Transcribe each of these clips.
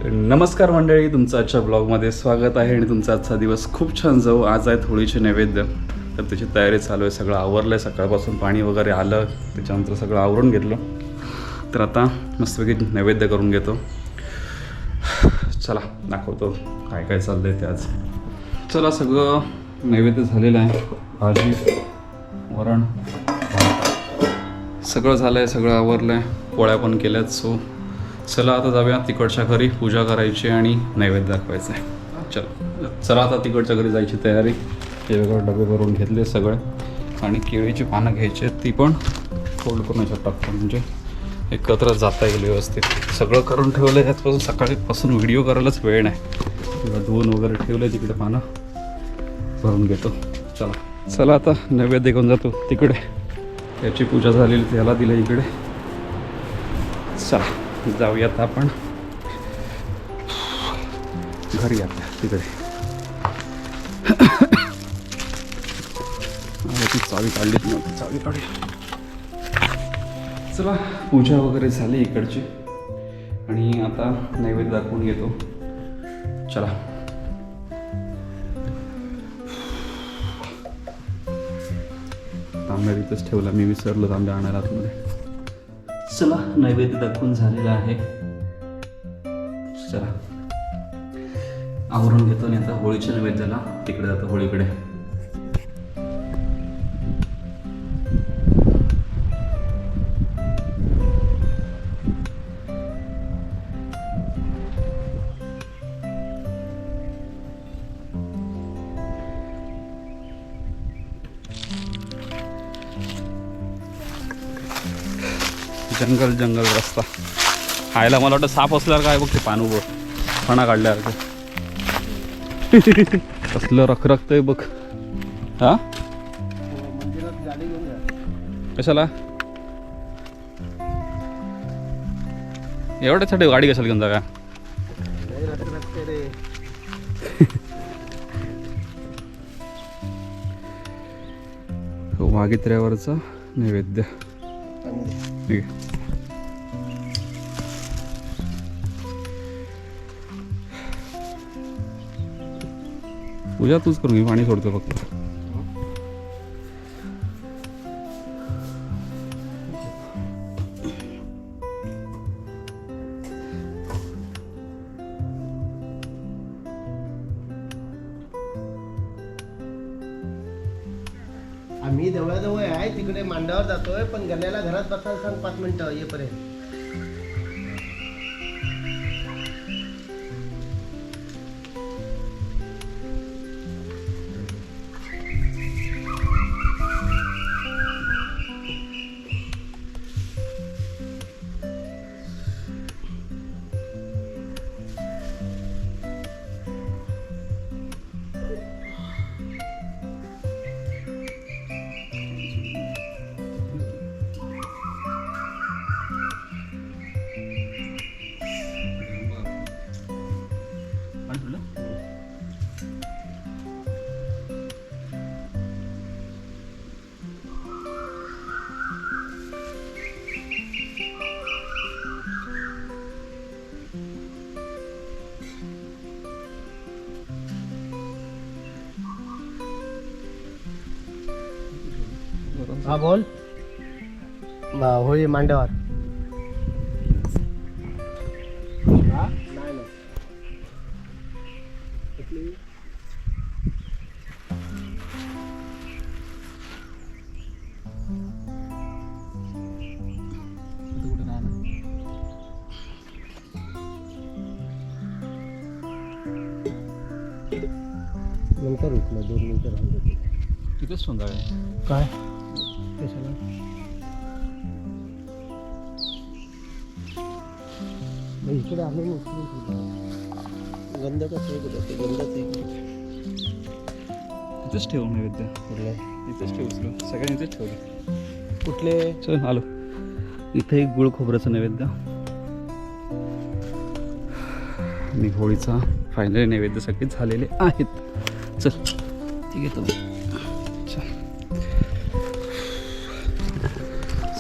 नमस्कार मंडळी, तुमचं आजच्या ब्लॉगमध्ये स्वागत आहे आणि तुमचा आजचा दिवस खूप छान जाऊ. आज आहेत होळीचे नैवेद्य, तर त्याची तयारी चालू आहे. सगळं आवरलं आहे, सकाळपासून पाणी वगैरे आलं, त्याच्यानंतर सगळं आवरून घेतलं. तर आता मस्तपैकी नैवेद्य करून घेतो. चला दाखवतो काय काय चाललं आहे ते आज. चला, सगळं नैवेद्य झालेलं आहे. भाजी, वरण, सगळं झालं आहे, सगळं आवरलं आहे, पोळ्या पण केल्यात. सो चला आता जाऊया तिकडच्या घरी, पूजा करायची आणि नैवेद्य दाखवायचं आहे. चला आता तिकडच्या घरी जायची तयारी. हे वेगळे डबे भरून घेतले सगळे आणि केळीची पानं घ्यायची आहेत, ती पण फोल्ड करून याच्यात टाकतो म्हणजे एकत्र जाता येईल व्यवस्थित. सगळं करून ठेवलं आहे. याचपासून सकाळीपासून व्हिडिओ करायलाच वेळ नाही. धुवून वगैरे ठेवलं आहे, तिकडे पानं भरून घेतो. चला आता नैवेद्य घेऊन जातो तिकडे. याची पूजा झालेली त्याला दिलं इकडे. चला जाऊयात आपण घरी. आता तिकडे ती चावी काढलीच नव्हती, चावी काढूया. चला, पूजा वगैरे झाली इकडची आणि आता नैवेद्य दाखवून घेतो. चला. तांब्या तिथंच ठेवला, मी विसरलो तांब्या आणायला आतमध्ये. चला, नैवेद्य दाखवून झालेला आहे. चला आवरून घेतो आणि आता होळीच्या नैवेद्याला तिकडे जातो, होळीकडे. जंगल रस्ता खायला मला वाटतं साप असल्यावर काय बघ, ते पानू बघ, फणा काढल्यासारखं असलं रखरखतंय बघ. हा कशाला एवढ्यासाठी गाडी कशाला घेऊन जा का? वागित्र्यावरचा नैवेद्य. ठीक आहे. पूजा तूच करून घे, पाणी सोडतो फक्त. आम्ही जवळजवळ आहे, तिकडे मांडावर जातोय, पण गण्याला घरात बसायला सांग 5 मिनिटं येईपर्यंत. हा बोल. होळी मांडावर. नंतर उठलं, 2 मिनिटं राहून तिथेच सुंदर आहे. काय कशाला इकडे आम्ही गंध कसं गंधाच तिथेच ठेवू नैवेद्य. तिथेच ठेवू, सगळ्यांनी इथेच ठेवलं. कुठले? चल आलो. इथे एक गुळ खोबऱ्याचं नैवेद्य आणि होळीचा फायनली नैवेद्य सगळे झालेले आहेत. चल ठीक आहे.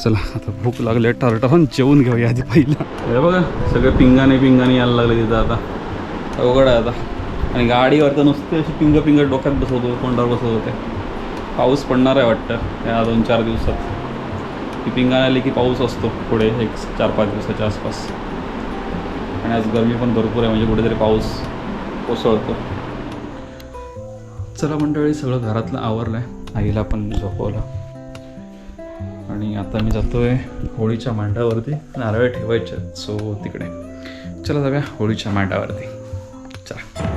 चला आता भूक लागली टरटरून जेवून घेऊया आधी पहिला. हे बघा सगळे पिंगाने यायला लागले तिथं आता. अवघड आहे आता. आणि गाडीवर तर नुसते अशी पिंग डोक्यात बसवतो, तोंडावर बसवत होते. पाऊस पडणार आहे वाटतं या 2-4 दिवसात. ती पिंगाने आली की पाऊस असतो पुढे एक 4-5 दिवसाच्या आसपास. आणि आज गरमी पण भरपूर आहे, म्हणजे कुठेतरी पाऊस कोसळतो. चला मंडळी, सगळं घरातलं आवरलं आहे. आईला पण झोपवलं आणि आता मी जातोय होळीच्या मांडावरती. नारळ ठेवायचे सो तिकडे. चला जाऊया होळीच्या मांडावरती. चला.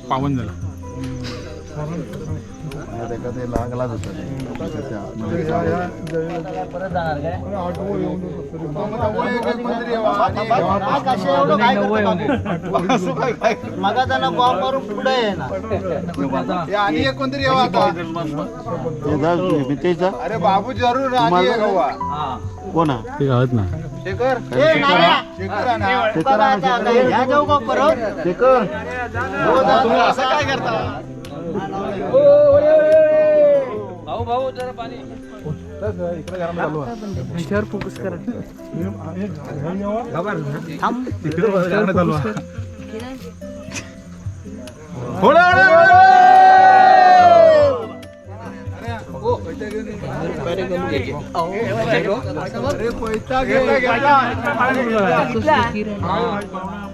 पावन झाला लागलाच मगा त्यांना बॉम्ब मारून पुढे आहे ना आणि एक कोणतरी अरे बाबू जरूर कोण ते गावात ना शेखर असं काय करता भाऊ जरा पाणी फोकस करा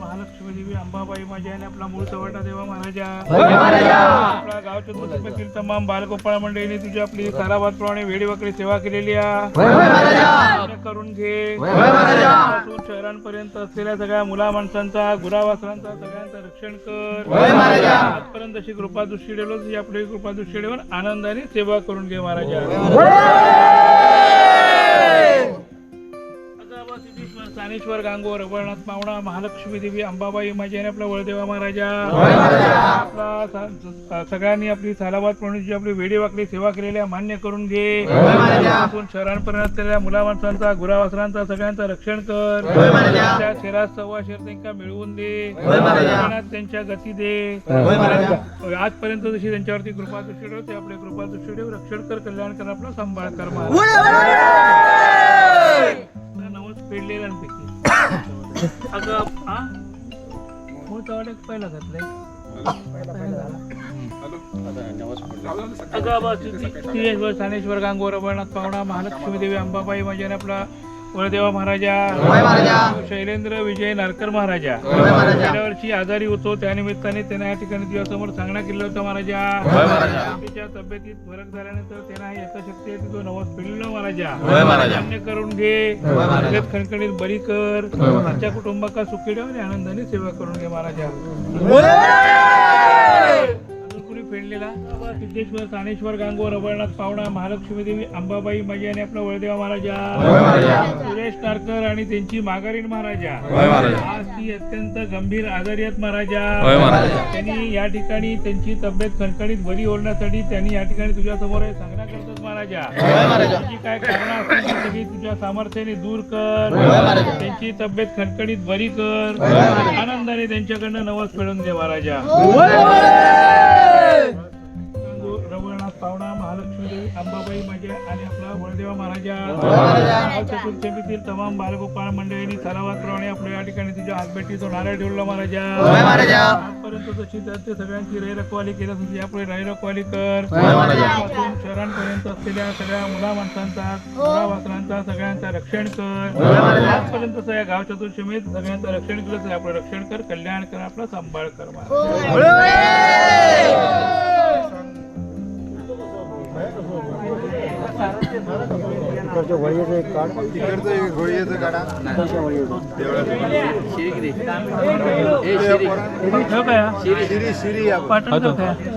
महालक्ष्मी देवी अंबाबाई माझ्या आणि आपला मूळ चवटा देवा महाराजा आपला गावच्या तुझ्यातील तमाम बालगोपाळ मंडळीने तुझी आपली काराबाद प्रमाणे वेळीवाकडी सेवा केलेली आहे करून घे शहरांपर्यंत असलेल्या सगळ्या मुला माणसांचा गुरावासरांचा सगळ्यांचं रक्षण कर आजपर्यंत अशी कृपा दृष्टी ठेवलो तुझी आपली कृपा दृष्टी ठेवून आनंदाने सेवा करून घे महाराजा स्थानेश्वर गांगोर अवळनाथ पावणा महालक्ष्मी देवी अंबाबाई माझी आणि आपला वळदेवा महाराजा आपला सगळ्यांनी आपली सालाबाद प्रमाणे आपली वेडीवाकडी सेवा केलेल्या मान्य करून घे शहरांपर्यंत असलेल्या मुला माणसांचा गुरावासरांचा सगळ्यांचं रक्षण कर त्या शेरात सव्वा शेर त्यांना मिळवून दे त्यांच्या गती दे आजपर्यंत जशी त्यांच्यावरती कृपा दृष्टी ठेव ते आपले कृपा दृष्टी ठेव रक्षण कर कल्याण कर आपला सांभाळ कर अगं हा मूळ चवडे पहिला घातलंय अगं स्थानेश्वर गांगोर अवळनाथ पावणा महालक्ष्मी देवी अंबाबाई माझ्या आणि आपला वळदेवा महाराजा शैलेंद्र विजय नारकर महाराजा गेल्या वर्षी आजारी होतो त्यानिमित्ताने त्यांना या ठिकाणी तुझ्यासमोर सांगणं केलं होतं महाराजा तिच्या तब्येतीत फरक झाल्यानंतर त्यांना यथाशक्ती आहे तो नवस पिढीला महाराजा मान्य करून घे तब्येत खणखणीत बरी कर त्यांच्या कुटुंबाका सुखी ठेव आणि आनंदाने सेवा करून घे महाराजा फेडलेला सिद्धेश्वर स्थानेश्वर गांगोर अवळनाथ पावणा महालक्ष्मी देवी अंबाबाई माझी आणि आपला वळदेवा महाराजा सुरेश नारकर आणि त्यांची माघारीण महाराजा आज ती अत्यंत गंभीर आजारी आहेत महाराजा त्यांनी या ठिकाणी त्यांची तब्येत खणखणीत बरी होण्यासाठी त्यांनी या ठिकाणी तुझ्या समोर सांगणं करतात महाराजा त्यांची काय कारण असतील ती सगळी तुझ्या सामर्थ्याने दूर कर त्यांची तब्येत खणखणीत बरी कर आनंदाने त्यांच्याकडनं नवस मिळवून दे महाराजा रवळनाथ पावणा महालक्ष्मी देवी अंबाबाई माझ्या आणि आपला वळदेवा महाराजा चतुर्थीतील तमाम बालगोपाळ मंडळींनी सरावाप्रमाणे आपल्या या ठिकाणी तुझ्या हातभेटीचा नारळ ठेवला महाराजा आजपर्यंत जशी ते सगळ्यांची रखवाली केली तुझी आपली रखवाली कर शहरांपर्यंत असलेल्या सगळ्या मुला माणसांचा गुरावासरांचा सगळ्यांचं रक्षण कर आजपर्यंत या गाव चतुर्शीमेत सगळ्यांचं रक्षण केलं आपलं रक्षण कर कल्याण कर आपला सांभाळ कर तिकडचं एक घोळीचं काढा शिरी शिरी या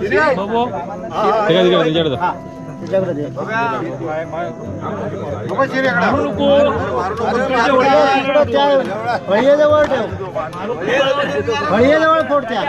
शिरी आहे. बाबा शिरी इकडं. फळीजवळ ठेव, फळीजवळ फोड त्या.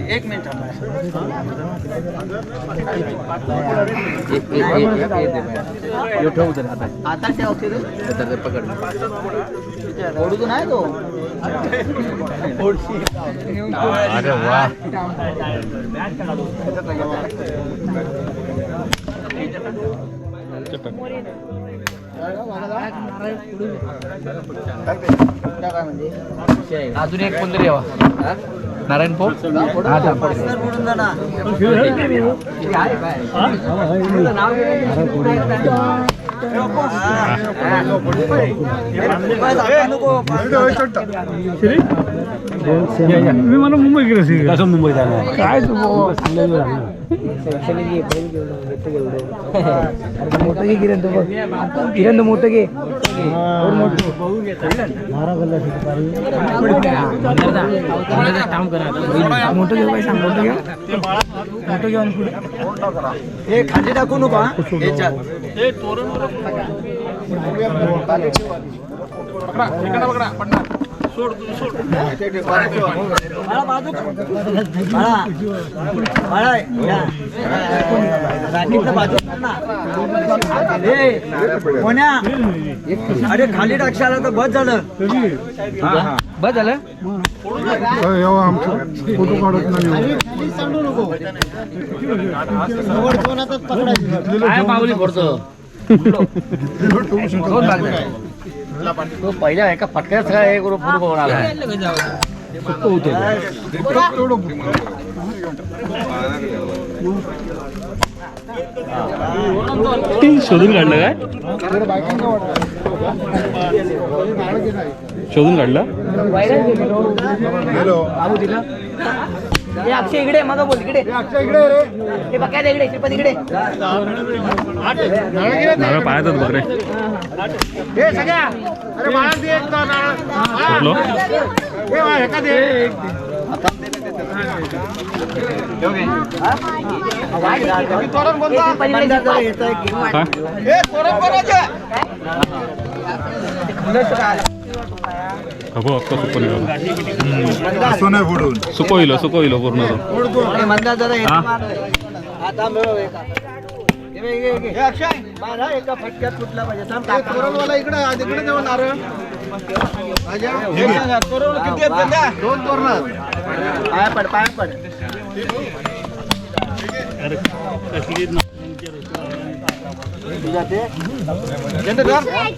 एक मिनिट आता पकड ओढू नाही तो. अरे वा अजून एक कोणतरी यावा. नारायण पोळ बुडून जा ना. मी मला मुंबई गेलो कसं मुंबईत आला काय तू मोठं घे किरण तो बघ. किरण तो मोठं घे. मोठं घेऊ काय सांग. मोठं घेऊ मोठं घेऊन पुढे हे खाली टाकू नको. अरे खाली टाकशाला तर बस झालं. बस झालं. फोटो काढत नाही. काय माऊली फोडतो तो पहिल्या एका फटक्यात सगळा एक फोटो करून आला. शोधून काढलं काय? शोधून काढलं. अक्षय इकडे मग बोल. इकडे हे बघाय इकडे श्रीपती इकडे नारळ पायातच बघ रे. कुठलं? सुकविलं पूर्ण. एका फटक्यात कुठला पाहिजे. इकडे देऊ नारळ. दोन तोरण. पाया पड पाया पड.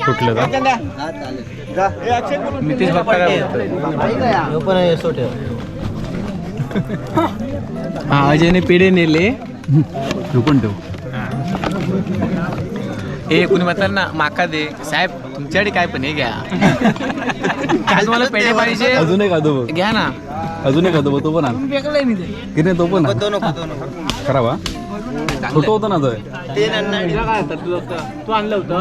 कुठलं अजयने पेढे नेले. तू पण ठेव. हे कुणी म्हणतात ना माका दे साहेब तुमच्याकडे काय पण हे घ्या. काय तुम्हाला पेढे पाहिजे अजून एक आदो बघ. घ्या ना. अजून एक आदो बघ. तो पण आण. किती तो पण खराब हा. छोटं होतं ना तू आणलं होतं.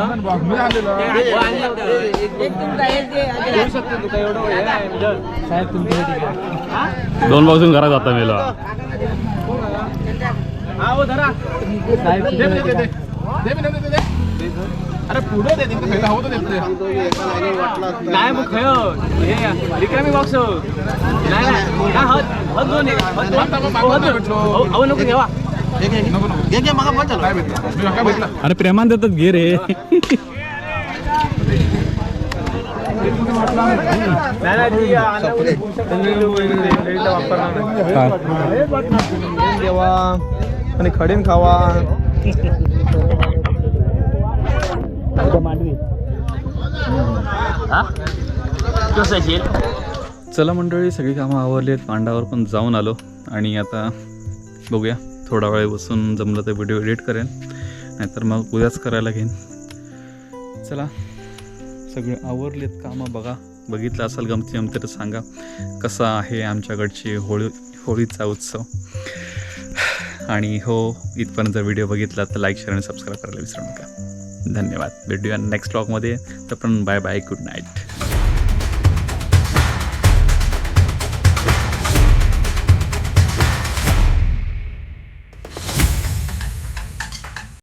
दोन पासून घरात जाता मेला. अरे पुढे दे नाही मग खय रिकामी बॉक्स नको घेवा. अरे प्रेमान देतात घे रे. देवा आणि खडीन खावा. संतोष असेल. चला मंडळी, सगळी कामं आवरलीत, पांडावर पण जाऊन आलो आणि आता बघूया, थोडा वेळ बसून जमलं तर व्हिडिओ एडिट करेन, नाहीतर मग उद्याच करायला घेईन. चला, सगळे आवरलेत कामं. बघितलं असाल गमती तर सांगा कसा आहे आमच्याकडची होळीचा उत्सव. आणि हो, इथपर्यंत जर व्हिडिओ बघितला तर लाईक, शेअर आणि सबस्क्राईब करायला विसरू नका. धन्यवाद. भेटूया नेक्स्ट व्लॉगमध्ये. तर पण बाय बाय, गुड नाईट.